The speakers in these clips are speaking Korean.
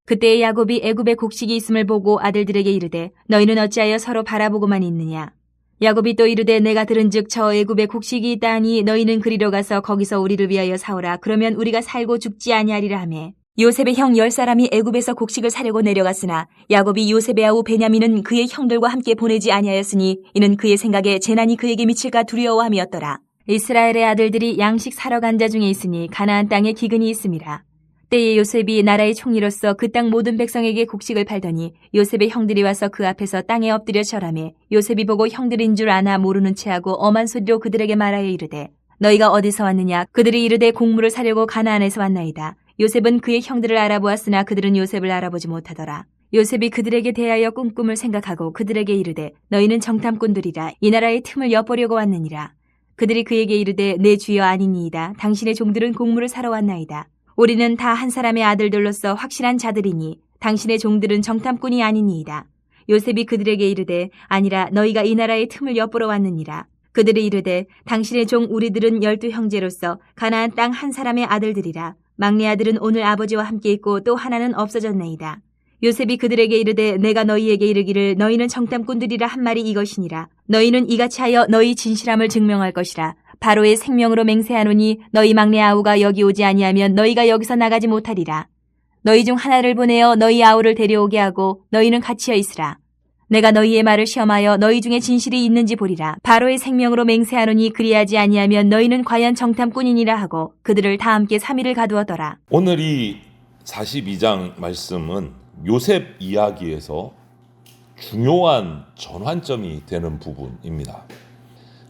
그때 야곱이 애굽에 곡식이 있음을 보고 아들들에게 이르되 너희는 어찌하여 서로 바라보고만 있느냐. 야곱이 또 이르되 내가 들은즉 저 애굽에 곡식이 있다 하니 너희는 그리로 가서 거기서 우리를 위하여 사오라. 그러면 우리가 살고 죽지 아니하리라 하매 요셉의 형 10사람이 애굽에서 곡식을 사려고 내려갔으나 야곱이 요셉의 아우 베냐민은 그의 형들과 함께 보내지 아니하였으니 이는 그의 생각에 재난이 그에게 미칠까 두려워함이었더라. 이스라엘의 아들들이 양식 사러 간 자 중에 있으니 가나안 땅에 기근이 있음이라. 때에 요셉이 나라의 총리로서 그 땅 모든 백성에게 곡식을 팔더니 요셉의 형들이 와서 그 앞에서 땅에 엎드려 절하매 요셉이 보고 형들인 줄 아나 모르는 체하고 엄한 소리로 그들에게 말하여 이르되 너희가 어디서 왔느냐. 그들이 이르되 곡물을 사려고 가나안에서 왔나이다. 요셉은 그의 형들을 알아보았으나 그들은 요셉을 알아보지 못하더라. 요셉이 그들에게 대하여 꿈꿈을 생각하고 그들에게 이르되 너희는 정탐꾼들이라. 이 나라의 틈을 엿보려고 왔느니라. 그들이 그에게 이르되 내 주여 아니니이다. 당신의 종들은 곡물을 사러 왔나이다. 우리는 다 한 사람의 아들들로서 확실한 자들이니 당신의 종들은 정탐꾼이 아니니이다. 요셉이 그들에게 이르되 아니라 너희가 이 나라의 틈을 엿보러 왔느니라. 그들이 이르되 당신의 종 우리들은 12 형제로서 가나안 땅 한 사람의 아들들이라. 막내 아들은 오늘 아버지와 함께 있고 또 하나는 없어졌나이다. 요셉이 그들에게 이르되 내가 너희에게 이르기를 너희는 정탐꾼들이라 한 말이 이것이니라. 너희는 이같이 하여 너희 진실함을 증명할 것이라. 바로의 생명으로 맹세하노니 너희 막내 아우가 여기 오지 아니하면 너희가 여기서 나가지 못하리라. 너희 중 하나를 보내어 너희 아우를 데려오게 하고 너희는 갇혀 있으라. 내가 너희의 말을 시험하여 너희 중에 진실이 있는지 보리라. 바로의 생명으로 맹세하노니 그리하지 아니하면 너희는 과연 정탐꾼이니라 하고 그들을 다 함께 3일을 가두었더라. 오늘 이 42장 말씀은 요셉 이야기에서 중요한 전환점이 되는 부분입니다.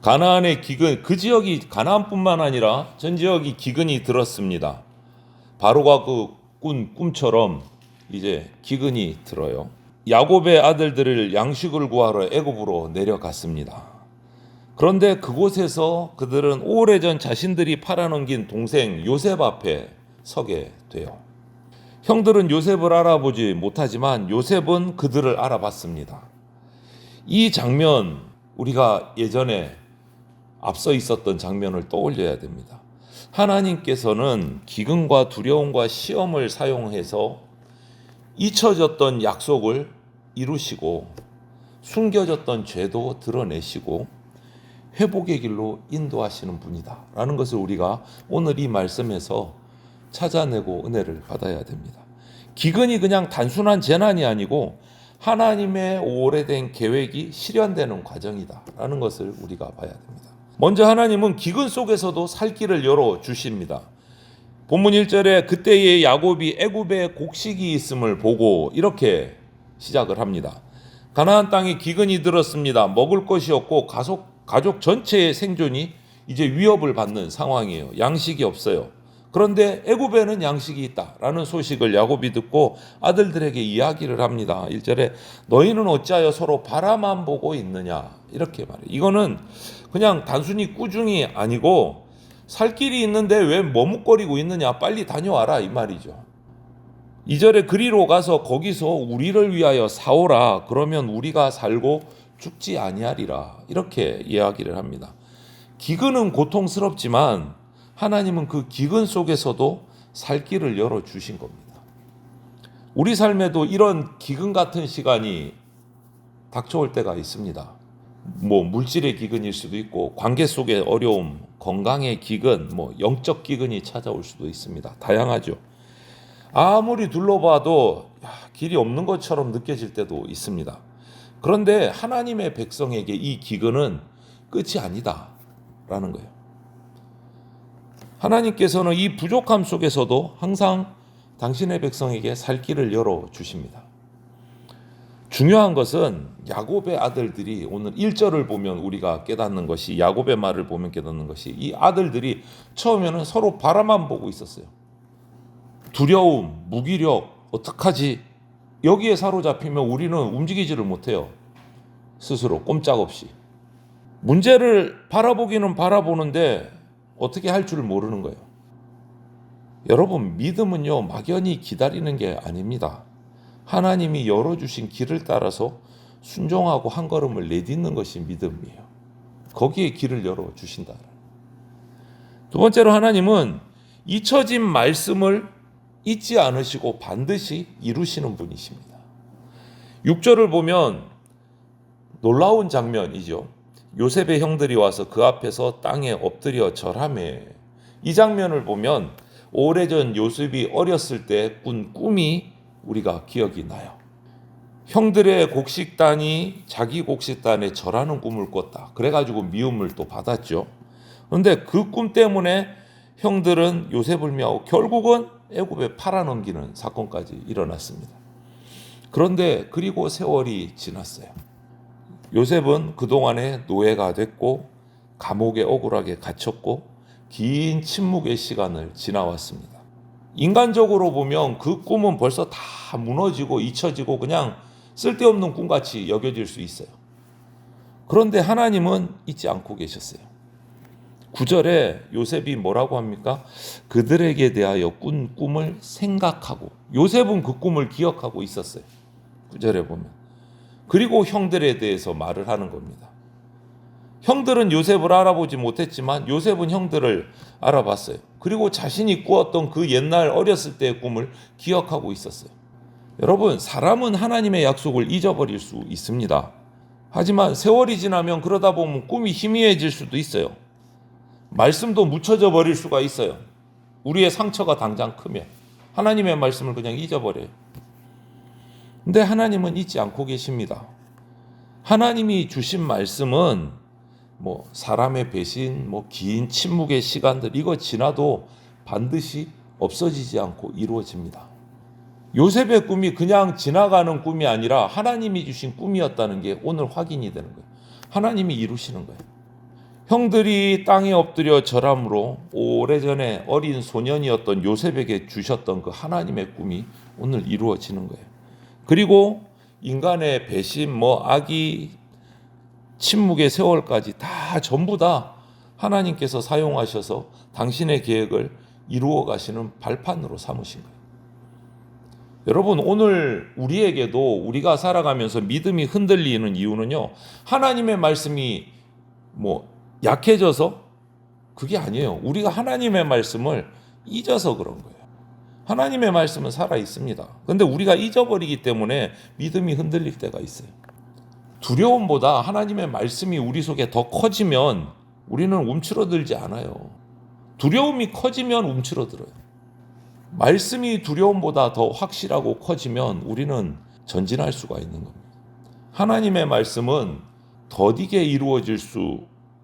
가나안의 기근, 그 지역이 가나안뿐만 아니라 전 지역이 기근이 들었습니다. 바로가 그 꾼 꿈처럼 이제 기근이 들어요. 야곱의 아들들을 양식을 구하러 애굽으로 내려갔습니다. 그런데 그곳에서 그들은 오래전 자신들이 팔아넘긴 동생 요셉 앞에 서게 돼요. 형들은 요셉을 알아보지 못하지만 요셉은 그들을 알아봤습니다. 이 장면, 우리가 예전에 앞서 있었던 장면을 떠올려야 됩니다. 하나님께서는 기근과 두려움과 시험을 사용해서 잊혀졌던 약속을 이루시고 숨겨졌던 죄도 드러내시고 회복의 길로 인도하시는 분이다 라는 것을 우리가 오늘 이 말씀에서 찾아내고 은혜를 받아야 됩니다. 기근이 그냥 단순한 재난이 아니고 하나님의 오래된 계획이 실현되는 과정이다 라는 것을 우리가 봐야 됩니다. 먼저 하나님은 기근 속에서도 살 길을 열어주십니다. 본문 1절에 그때의 야곱이 애굽에 곡식이 있음을 보고 이렇게 시작을 합니다. 가나안 땅에 기근이 들었습니다. 먹을 것이 없고 가족 전체의 생존이 이제 위협을 받는 상황이에요. 양식이 없어요. 그런데 애굽에는 양식이 있다라는 소식을 야곱이 듣고 아들들에게 이야기를 합니다. 1절에 너희는 어찌하여 서로 바라만 보고 있느냐 이렇게 말해요. 이거는 그냥 단순히 꾸중이 아니고 살 길이 있는데 왜 머뭇거리고 있느냐 빨리 다녀와라 이 말이죠. 2절에 그리로 가서 거기서 우리를 위하여 사오라. 그러면 우리가 살고 죽지 아니하리라 이렇게 이야기를 합니다. 기근은 고통스럽지만 하나님은 그 기근 속에서도 살 길을 열어주신 겁니다. 우리 삶에도 이런 기근 같은 시간이 닥쳐올 때가 있습니다. 물질의 기근일 수도 있고 관계 속의 어려움, 건강의 기근, 영적 기근이 찾아올 수도 있습니다. 다양하죠. 아무리 둘러봐도 길이 없는 것처럼 느껴질 때도 있습니다. 그런데 하나님의 백성에게 이 기근은 끝이 아니다라는 거예요. 하나님께서는 이 부족함 속에서도 항상 당신의 백성에게 살 길을 열어주십니다. 중요한 것은 야곱의 아들들이 오늘 1절을 보면 우리가 깨닫는 것이 야곱의 말을 보면 깨닫는 것이 이 아들들이 처음에는 서로 바라만 보고 있었어요. 두려움, 무기력, 어떡하지? 여기에 사로잡히면 우리는 움직이지를 못해요. 스스로 꼼짝없이. 문제를 바라보기는 바라보는데 어떻게 할 줄 모르는 거예요. 여러분, 믿음은요 막연히 기다리는 게 아닙니다. 하나님이 열어주신 길을 따라서 순종하고 한 걸음을 내딛는 것이 믿음이에요. 거기에 길을 열어주신다. 두 번째로 하나님은 잊혀진 말씀을 잊지 않으시고 반드시 이루시는 분이십니다. 6절을 보면 놀라운 장면이죠. 요셉의 형들이 와서 그 앞에서 땅에 엎드려 절하매. 이 장면을 보면 오래전 요셉이 어렸을 때 꾼 꿈이 우리가 기억이 나요. 형들의 곡식단이 자기 곡식단에 절하는 꿈을 꿨다. 그래가지고 미움을 또 받았죠. 그런데 그 꿈 때문에 형들은 요셉을 미워하고 결국은 애굽에 팔아넘기는 사건까지 일어났습니다. 그런데 그리고 세월이 지났어요. 요셉은 그동안에 노예가 됐고 감옥에 억울하게 갇혔고 긴 침묵의 시간을 지나왔습니다. 인간적으로 보면 그 꿈은 벌써 다 무너지고 잊혀지고 그냥 쓸데없는 꿈같이 여겨질 수 있어요. 그런데 하나님은 잊지 않고 계셨어요. 9절에 요셉이 뭐라고 합니까? 그들에게 대하여 꾼 꿈을 생각하고, 요셉은 그 꿈을 기억하고 있었어요. 9절에 보면. 그리고 형들에 대해서 말을 하는 겁니다. 형들은 요셉을 알아보지 못했지만 요셉은 형들을 알아봤어요. 그리고 자신이 꾸었던 그 옛날 어렸을 때의 꿈을 기억하고 있었어요. 여러분, 사람은 하나님의 약속을 잊어버릴 수 있습니다. 하지만 세월이 지나면 그러다 보면 꿈이 희미해질 수도 있어요. 말씀도 묻혀져 버릴 수가 있어요. 우리의 상처가 당장 크면 하나님의 말씀을 그냥 잊어버려요. 근데 하나님은 잊지 않고 계십니다. 하나님이 주신 말씀은 사람의 배신, 긴 침묵의 시간들 이거 지나도 반드시 없어지지 않고 이루어집니다. 요셉의 꿈이 그냥 지나가는 꿈이 아니라 하나님이 주신 꿈이었다는 게 오늘 확인이 되는 거예요. 하나님이 이루시는 거예요. 형들이 땅에 엎드려 절함으로 오래전에 어린 소년이었던 요셉에게 주셨던 그 하나님의 꿈이 오늘 이루어지는 거예요. 그리고 인간의 배신, 악이, 침묵의 세월까지 다 전부 다 하나님께서 사용하셔서 당신의 계획을 이루어 가시는 발판으로 삼으신 거예요. 여러분, 오늘 우리에게도 우리가 살아가면서 믿음이 흔들리는 이유는요, 하나님의 말씀이 약해져서 그게 아니에요. 우리가 하나님의 말씀을 잊어서 그런 거예요. 하나님의 말씀은 살아 있습니다. 그런데 우리가 잊어버리기 때문에 믿음이 흔들릴 때가 있어요. 두려움보다 하나님의 말씀이 우리 속에 더 커지면 우리는 움츠러들지 않아요. 두려움이 커지면 움츠러들어요. 말씀이 두려움보다 더 확실하고 커지면 우리는 전진할 수가 있는 겁니다. 하나님의 말씀은 더디게 이루어질 수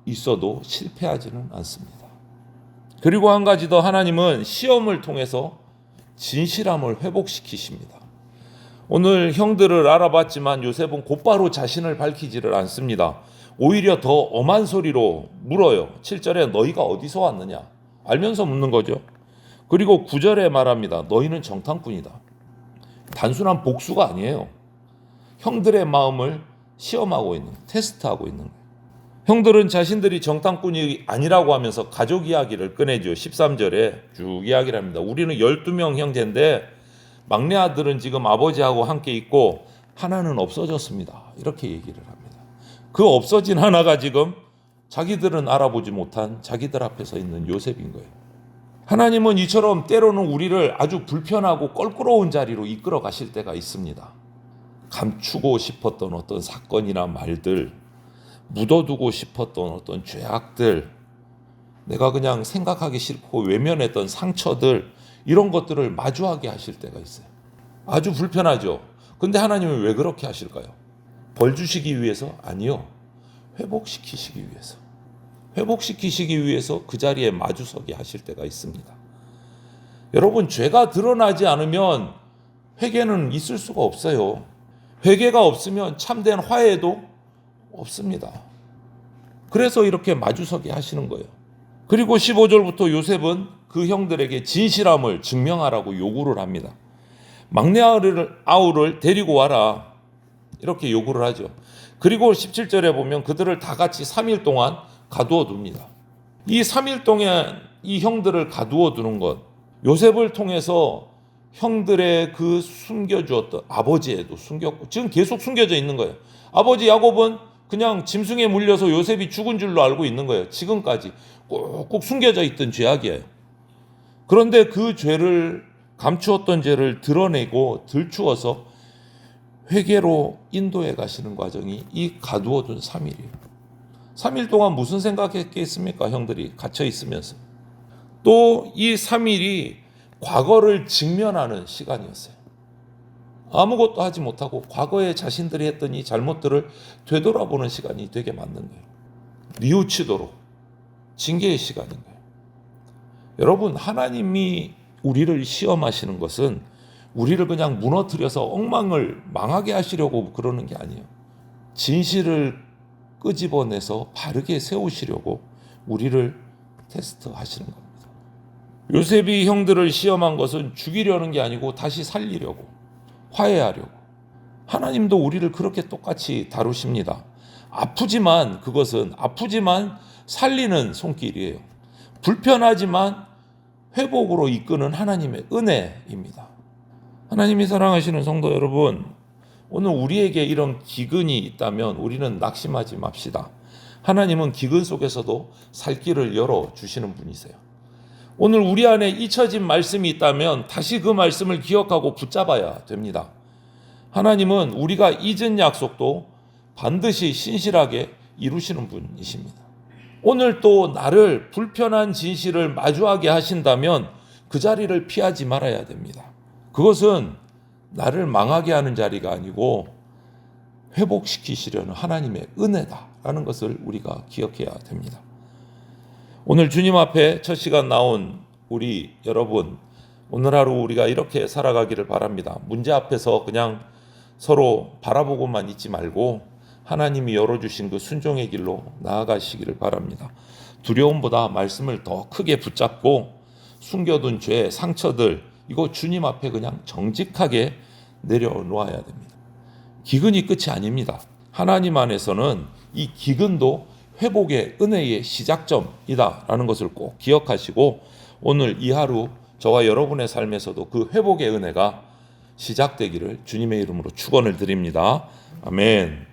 있어도 실패하지는 않습니다. 그리고 한 가지 더, 하나님은 시험을 통해서 진실함을 회복시키십니다. 오늘 형들을 알아봤지만 요셉은 곧바로 자신을 밝히지를 않습니다. 오히려 더 엄한 소리로 물어요. 7절에 너희가 어디서 왔느냐? 알면서 묻는 거죠. 그리고 9절에 말합니다. 너희는 정탐꾼이다. 단순한 복수가 아니에요. 형들의 마음을 시험하고 있는, 테스트하고 있는 거예요. 형들은 자신들이 정탐꾼이 아니라고 하면서 가족 이야기를 꺼내죠. 13절에 쭉 이야기를 합니다. 우리는 12명 형제인데 막내 아들은 지금 아버지하고 함께 있고 하나는 없어졌습니다. 이렇게 얘기를 합니다. 그 없어진 하나가 지금 자기들은 알아보지 못한 자기들 앞에 서 있는 요셉인 거예요. 하나님은 이처럼 때로는 우리를 아주 불편하고 껄끄러운 자리로 이끌어 가실 때가 있습니다. 감추고 싶었던 어떤 사건이나 말들, 묻어두고 싶었던 어떤 죄악들, 내가 그냥 생각하기 싫고 외면했던 상처들, 이런 것들을 마주하게 하실 때가 있어요. 아주 불편하죠. 근데 하나님은 왜 그렇게 하실까요? 벌 주시기 위해서? 아니요. 회복시키시기 위해서. 회복시키시기 위해서 그 자리에 마주서게 하실 때가 있습니다. 여러분, 죄가 드러나지 않으면 회개는 있을 수가 없어요. 회개가 없으면 참된 화해도 없습니다. 그래서 이렇게 마주서게 하시는 거예요. 그리고 15절부터 요셉은 그 형들에게 진실함을 증명하라고 요구를 합니다. 막내 아우를 데리고 와라, 이렇게 요구를 하죠. 그리고 17절에 보면 그들을 다 같이 3일 동안 가두어 둡니다. 이 3일 동안 이 형들을 가두어 두는 것, 요셉을 통해서 형들의 그 숨겨주었던 아버지에도 숨겼고 지금 계속 숨겨져 있는 거예요. 아버지 야곱은 그냥 짐승에 물려서 요셉이 죽은 줄로 알고 있는 거예요. 지금까지 꾹꾹 숨겨져 있던 죄악이에요. 그런데 그 죄를 감추었던 죄를 드러내고 들추어서 회개로 인도해 가시는 과정이 이 가두어둔 3일이에요. 3일 동안 무슨 생각했겠습니까? 형들이 갇혀 있으면서. 또 이 3일이 과거를 직면하는 시간이었어요. 아무것도 하지 못하고 과거에 자신들이 했던 이 잘못들을 되돌아보는 시간이 되게 맞는 거예요. 뉘우치도록 징계의 시간인 거예요. 여러분, 하나님이 우리를 시험하시는 것은 우리를 그냥 무너뜨려서 엉망을 망하게 하시려고 그러는 게 아니에요. 진실을 끄집어내서 바르게 세우시려고 우리를 테스트하시는 겁니다. 요셉이 형들을 시험한 것은 죽이려는 게 아니고 다시 살리려고, 화해하려고. 하나님도 우리를 그렇게 똑같이 다루십니다. 그것은 아프지만 살리는 손길이에요. 불편하지만 회복으로 이끄는 하나님의 은혜입니다. 하나님이 사랑하시는 성도 여러분, 오늘 우리에게 이런 기근이 있다면 우리는 낙심하지 맙시다. 하나님은 기근 속에서도 살 길을 열어주시는 분이세요. 오늘 우리 안에 잊혀진 말씀이 있다면 다시 그 말씀을 기억하고 붙잡아야 됩니다. 하나님은 우리가 잊은 약속도 반드시 신실하게 이루시는 분이십니다. 오늘 또 나를 불편한 진실을 마주하게 하신다면 그 자리를 피하지 말아야 됩니다. 그것은 나를 망하게 하는 자리가 아니고 회복시키시려는 하나님의 은혜다라는 것을 우리가 기억해야 됩니다. 오늘 주님 앞에 첫 시간 나온 우리 여러분, 오늘 하루 우리가 이렇게 살아가기를 바랍니다. 문제 앞에서 그냥 서로 바라보고만 있지 말고 하나님이 열어주신 그 순종의 길로 나아가시기를 바랍니다. 두려움보다 말씀을 더 크게 붙잡고 숨겨둔 죄, 상처들, 이거 주님 앞에 그냥 정직하게 내려놓아야 됩니다. 기근이 끝이 아닙니다. 하나님 안에서는 이 기근도 회복의 은혜의 시작점이다라는 것을 꼭 기억하시고 오늘 이 하루 저와 여러분의 삶에서도 그 회복의 은혜가 시작되기를 주님의 이름으로 축원을 드립니다. 아멘.